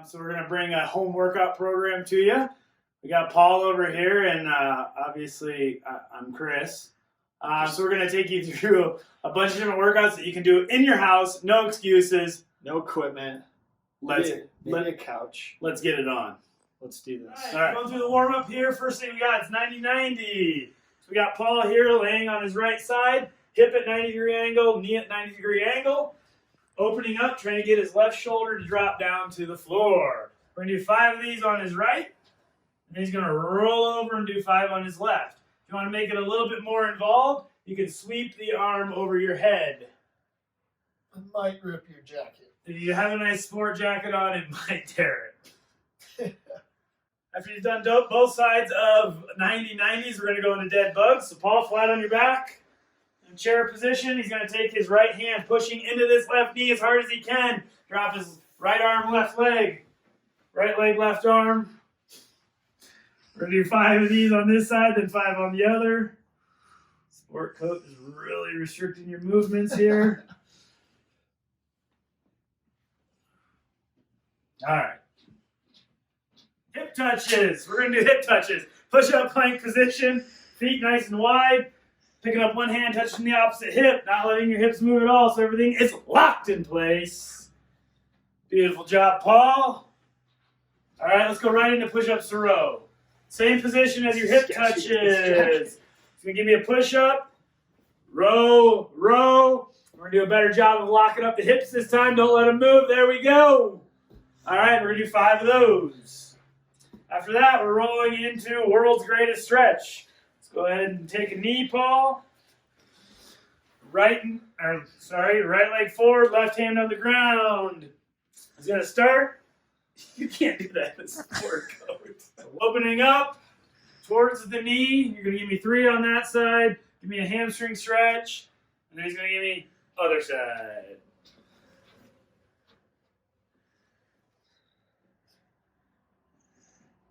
So we're going to bring a home workout program to you. We got Paul over here, and obviously I'm Chris. So we're going to take you through a bunch of different workouts that you can do in your house. No excuses. No equipment. Maybe a couch. Let's get it on. Let's do this. All right. Going through the warm up here. First thing we got is 90-90. So we got Paul here laying on his right side, hip at 90-degree angle, knee at 90-degree angle. Opening up, trying to get his left shoulder to drop down to the floor. We're going to do 5 of these on his right, and then he's going to roll over and do 5 on his left. If you want to make it a little bit more involved, you can sweep the arm over your head. It might rip your jacket. If you have a nice sport jacket on, it might tear it. After you've done both sides of 90-90s, we're going to go into dead bugs. So Paul, flat on your back. In chair position, he's going to take his right hand, pushing into this left knee as hard as he can. Drop his right arm, left leg. Right leg, left arm. We're going to do 5 of these on this side, then 5 on the other. Sport coat is really restricting your movements here. All right. Hip touches. We're going to do hip touches. Push up plank position. Feet nice and wide. Picking up one hand, touching the opposite hip, not letting your hips move at all, so everything is locked in place. Beautiful job, Paul. All right, let's go right into push-ups to row. Same position as your hip touches. It's going to give me a push-up. Row, row. We're going to do a better job of locking up the hips this time. Don't let them move. There we go. All right, we're going to do 5 of those. After that, we're rolling into world's greatest stretch. Go ahead and take a knee, Paul. Right leg forward, left hand on the ground. He's going to start. You can't do that in a sport coat. So opening up towards the knee. You're going to give me 3 on that side. Give me a hamstring stretch. And then he's going to give me other side.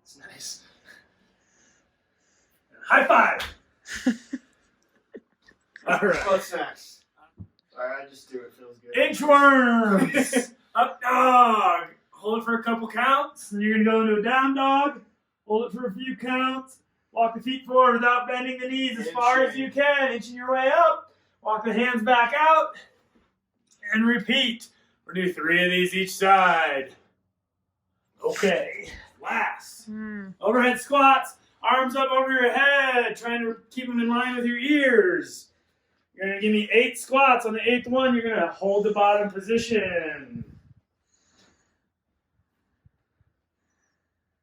It's nice. High five! All right. What's next? All right, I just do it. Feels good. Inchworms! Up dog! Hold it for a couple counts. Then you're going to go into a down dog. Hold it for a few counts. Walk the feet forward without bending the knees as far as you can. Inching your way up. Walk the hands back out. And repeat. We're going to do 3 of these each side. Okay. Last. Overhead squats. Arms up over your head, trying to keep them in line with your ears. You're going to give me 8 squats. On the 8th one, you're going to hold the bottom position.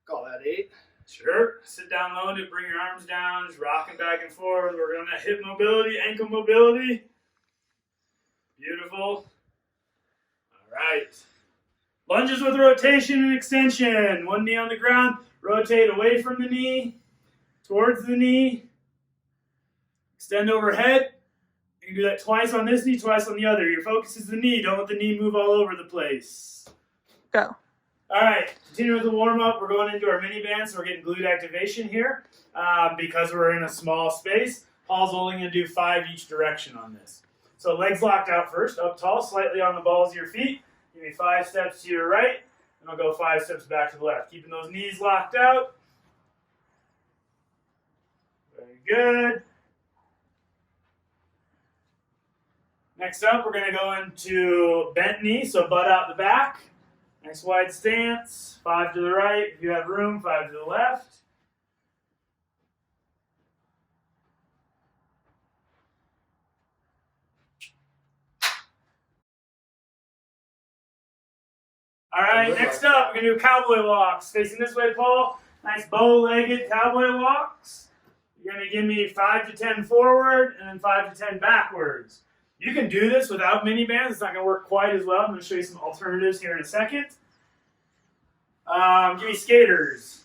Call that 8. Sure. Sit down low to bring your arms down, just rocking back and forth. We're going to hip mobility, ankle mobility. Beautiful. All right. Lunges with rotation and extension. One knee on the ground. Rotate away from the knee. Towards the knee, extend overhead. You can do that twice on this knee, twice on the other. Your focus is the knee. Don't let the knee move all over the place. Go. All right, continue with the warm-up. We're going into our mini band, so we're getting glute activation here. Because we're in a small space, Paul's only going to do 5 each direction on this. So legs locked out first, up tall, slightly on the balls of your feet. Give me 5 steps to your right, and I'll go 5 steps back to the left. Keeping those knees locked out. Very good. Next up, we're going to go into bent knee, so butt out the back. Nice wide stance. 5 to the right. If you have room, 5 to the left. All right, next up, we're going to do cowboy walks. Facing this way, Paul. Nice bow-legged cowboy walks. You're going to give me 5 to 10 forward and then 5 to 10 backwards. You can do this without mini bands. It's not going to work quite as well. I'm going to show you some alternatives here in a second. Give me skaters.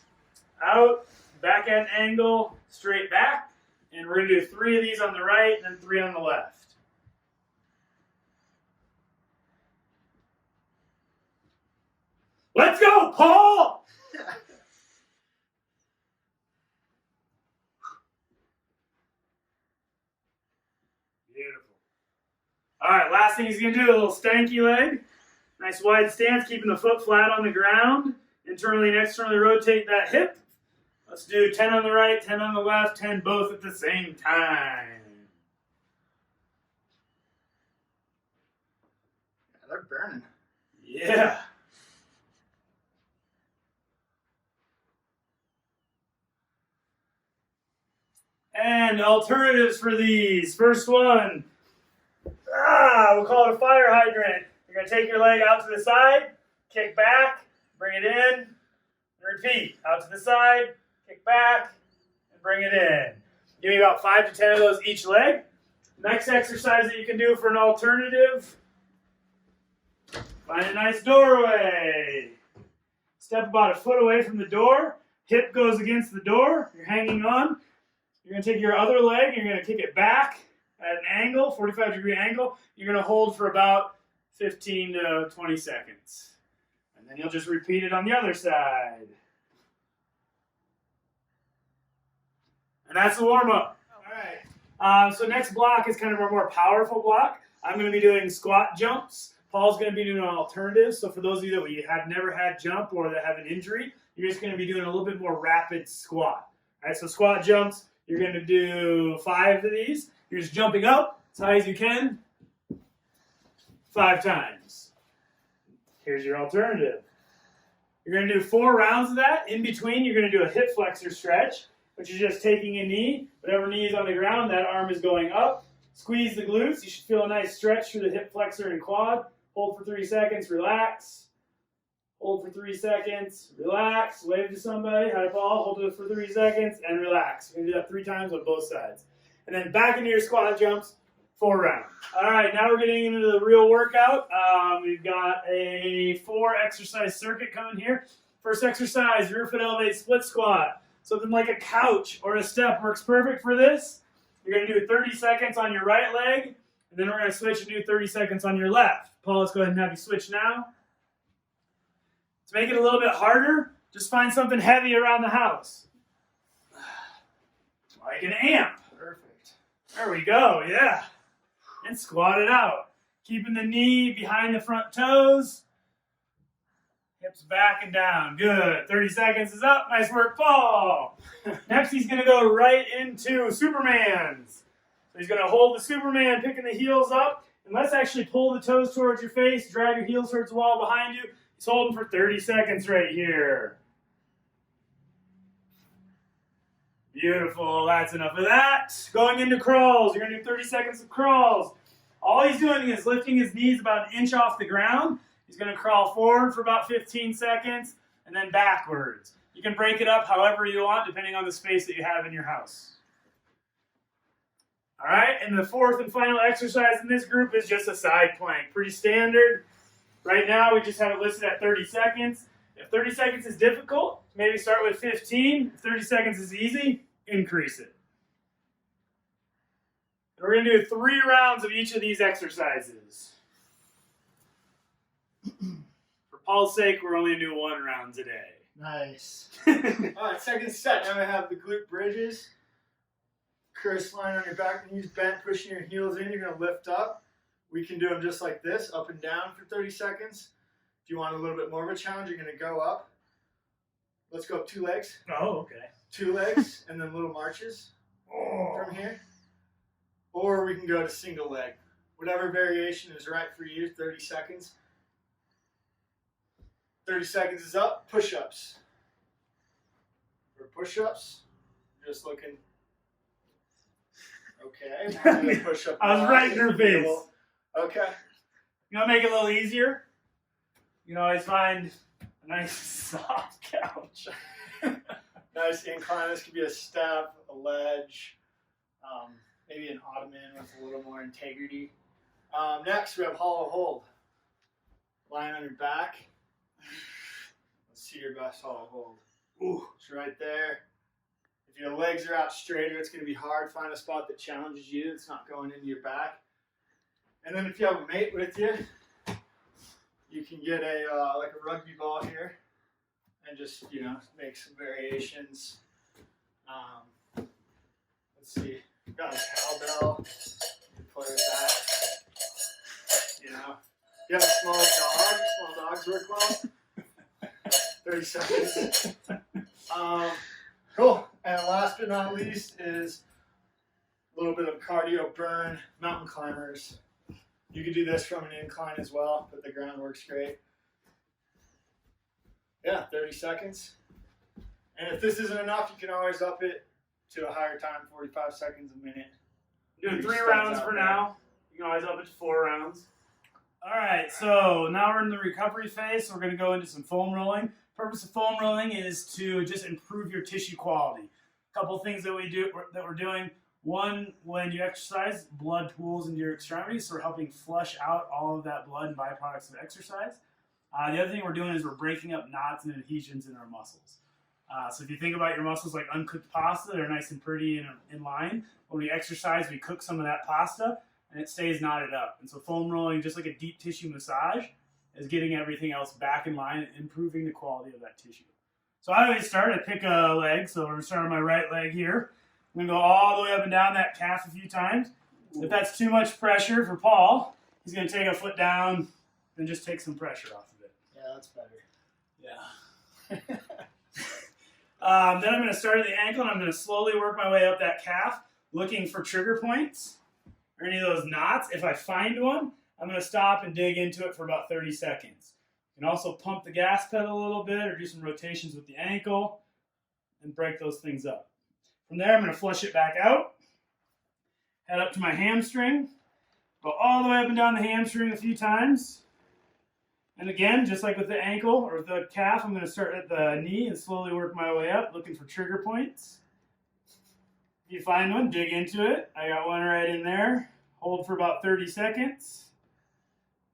Out, back at an angle, straight back. And we're going to do 3 of these on the right and then 3 on the left. Let's go, Paul! Beautiful. All right, last thing he's going to do, a little stanky leg. Nice wide stance, keeping the foot flat on the ground. Internally and externally rotate that hip. Let's do 10 on the right, 10 on the left, 10 both at the same time. Yeah, they're burning. Yeah. And alternatives for these. First one. We'll call it a fire hydrant. You're going to take your leg out to the side, kick back, bring it in, and repeat. Out to the side, kick back, and bring it in. Give me about 5 to 10 of those each leg. Next exercise that you can do for an alternative, find a nice doorway. Step about a foot away from the door. Hip goes against the door. You're hanging on. You're going to take your other leg, you're going to kick it back at an angle, 45-degree angle. You're going to hold for about 15 to 20 seconds. And then you'll just repeat it on the other side. And that's the warm-up. All right. So next block is kind of a more powerful block. I'm going to be doing squat jumps. Paul's going to be doing an alternative. So for those of you that have never had jump or that have an injury, you're just going to be doing a little bit more rapid squat. All right, so squat jumps, you're going to do 5 of these. You're just jumping up as high as you can 5 times. Here's your alternative. You're going to do 4 rounds of that. In between, you're going to do a hip flexor stretch, which is just taking a knee. Whatever knee is on the ground, that arm is going up. Squeeze the glutes. You should feel a nice stretch through the hip flexor and quad. Hold for 3 seconds. Relax. Hold for 3 seconds. Relax. Wave to somebody. Hi, Paul. Hold it for 3 seconds and relax. You're going to do that 3 times on both sides. And then back into your squat jumps. 4 rounds. All right, now we're getting into the real workout. We've got a 4 exercise circuit coming here. First exercise, rear foot elevate split squat. Something like a couch or a step works perfect for this. You're going to do 30 seconds on your right leg, and then we're going to switch and do 30 seconds on your left. Paul, let's go ahead and have you switch now. To make it a little bit harder, just find something heavy around the house. Like an amp. Perfect. There we go, yeah. And squat it out. Keeping the knee behind the front toes. Hips back and down. Good. 30 seconds is up. Nice work, Paul. Next, he's going to go right into Superman's. So he's going to hold the Superman, picking the heels up. And let's actually pull the toes towards your face. Drag your heels towards the wall behind you. He's holding for 30 seconds right here. Beautiful. That's enough of that. Going into crawls. You're going to do 30 seconds of crawls. All he's doing is lifting his knees about an inch off the ground. He's going to crawl forward for about 15 seconds and then backwards. You can break it up however you want depending on the space that you have in your house. All right, and the 4th and final exercise in this group is just a side plank. Pretty standard. Right now we just have it listed at 30 seconds. If 30 seconds is difficult, maybe start with 15. If 30 seconds is easy, increase it. We're going to do 3 rounds of each of these exercises. For Paul's sake, we're only going to do 1 round today. Nice. All right, second set. Now we have the glute bridges. Curse line on your back, knees bent, pushing your heels in. You're going to lift up. We can do them just like this, up and down for 30 seconds. If you want a little bit more of a challenge, you're going to go up. Let's go up 2 legs. Oh, okay. 2 legs, and then little marches from here. Or we can go to single leg. Whatever variation is right for you, 30 seconds. 30 seconds is up, push-ups. For push-ups, just looking, okay. Push-up. I was right in her face. Okay. You want to make it a little easier? You can always find a nice soft couch. Nice incline. This could be a step, a ledge, maybe an ottoman with a little more integrity. Next, we have hollow hold. Lying on your back. Let's see your best hollow hold. Ooh, it's right there. If your legs are out straighter, it's going to be hard. Find a spot that challenges you. It's not going into your back. And then if you have a mate with you, you can get a like a rugby ball here and just, you know, make some variations. Let's see. Got a cowbell. You can play with that. You know, You have a small dog. Small dogs work well. 30 seconds. Cool. And last but not least is a little bit of cardio burn. Mountain climbers. You could do this from an incline as well, but the ground works great. Yeah, 30 seconds. And if this isn't enough, you can always up it to a higher time, 45 seconds a minute. Doing 3 rounds for now. You can always up it to 4 rounds. All right, so now we're in the recovery phase, so we're going to go into some foam rolling. Purpose of foam rolling is to just improve your tissue quality. A couple of things that we're doing. One, when you exercise, blood pools into your extremities, so we're helping flush out all of that blood and byproducts of exercise. The other thing we're doing is we're breaking up knots and adhesions in our muscles. So if you think about your muscles like uncooked pasta, they're nice and pretty and in line. When we exercise, we cook some of that pasta, and it stays knotted up. And so foam rolling, just like a deep tissue massage, is getting everything else back in line and improving the quality of that tissue. So how do we start? I pick a leg, so we're going to start on my right leg here. I'm going to go all the way up and down that calf a few times. If that's too much pressure for Paul, he's going to take a foot down and just take some pressure off of it. Yeah, that's better. Yeah. Then I'm going to start at the ankle, and I'm going to slowly work my way up that calf, looking for trigger points or any of those knots. If I find one, I'm going to stop and dig into it for about 30 seconds. You can also pump the gas pedal a little bit or do some rotations with the ankle and break those things up. From there, I'm going to flush it back out, head up to my hamstring, go all the way up and down the hamstring a few times. And again, just like with the ankle or the calf, I'm going to start at the knee and slowly work my way up, looking for trigger points. If you find one, dig into it. I got one right in there. Hold for about 30 seconds.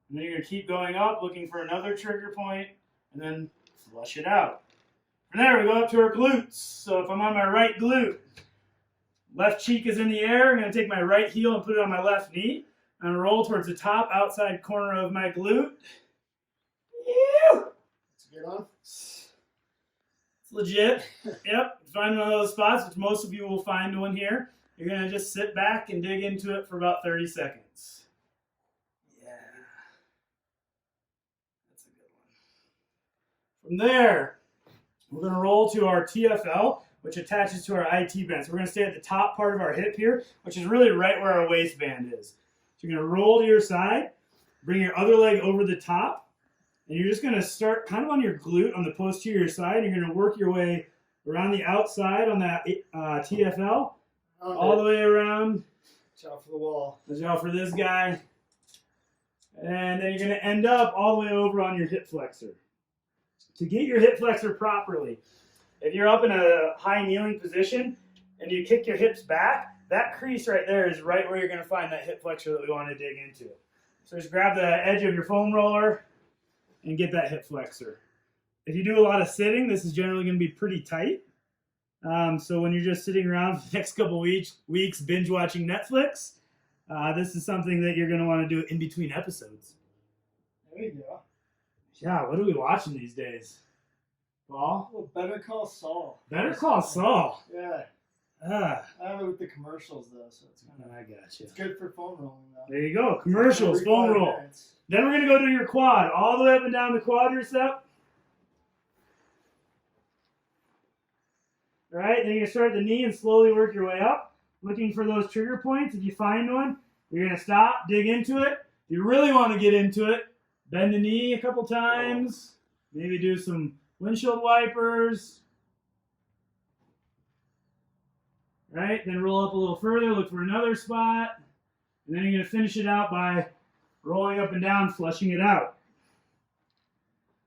And then you're going to keep going up, looking for another trigger point, and then flush it out. From there, we go up to our glutes. So if I'm on my right glute, left cheek is in the air. I'm going to take my right heel and put it on my left knee. I'm going to roll towards the top outside corner of my glute. That's a good one. It's legit. Yep. Find one of those spots, which most of you will find one here. You're going to just sit back and dig into it for about 30 seconds. Yeah. That's a good one. From there, we're going to roll to our TFL, which attaches to our IT band. So we're going to stay at the top part of our hip here, which is really right where our waistband is. So you're going to roll to your side, bring your other leg over the top, and you're just going to start kind of on your glute on the posterior side. You're going to work your way around the outside on that TFL, all the way around. Watch out for the wall. Watch out for this guy. And then you're going to end up all the way over on your hip flexor. To get your hip flexor properly, if you're up in a high kneeling position and you kick your hips back, that crease right there is right where you're going to find that hip flexor that we want to dig into. So just grab the edge of your foam roller and get that hip flexor. If you do a lot of sitting, this is generally going to be pretty tight. So when you're just sitting around for the next couple weeks binge watching Netflix, this is something that you're going to want to do in between episodes. There you go. Yeah, what are we watching these days? Paul? Well, Better Call Saul. Better Call Saul. Yeah. Ah. I have it with the commercials, though, so it's kind of, I got you. it's good for foam rolling, though. There you go. Commercials, foam roll. Minutes. Then we're going to go to your quad. All the way up and down the quadricep. All right, then you're going to start at the knee and slowly work your way up, looking for those trigger points. If you find one, you're going to stop, dig into it. If you really want to get into it, bend the knee a couple times. Maybe do some windshield wipers. Right, then roll up a little further, look for another spot. And then you're going to finish it out by rolling up and down, flushing it out.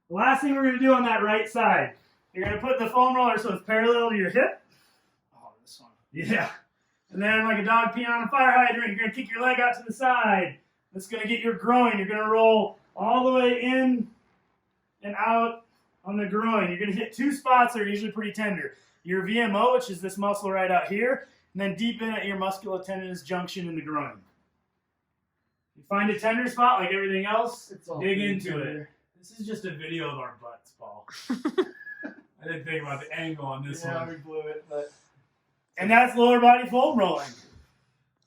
The last thing we're going to do on that right side, you're going to put the foam roller so it's parallel to your hip. Oh, this one. Yeah. And then like a dog peeing on a fire hydrant, you're going to kick your leg out to the side. That's going to get your groin. You're going to roll all the way in and out on the groin. You're going to hit 2 spots that are usually pretty tender. Your VMO, which is this muscle right out here, and then deep in at your musculotendinous junction in the groin. You find a tender spot like everything else, dig into it. This is just a video of our butts, Paul. I didn't think about the angle on this one. Yeah, we blew it, but... And that's lower body foam rolling.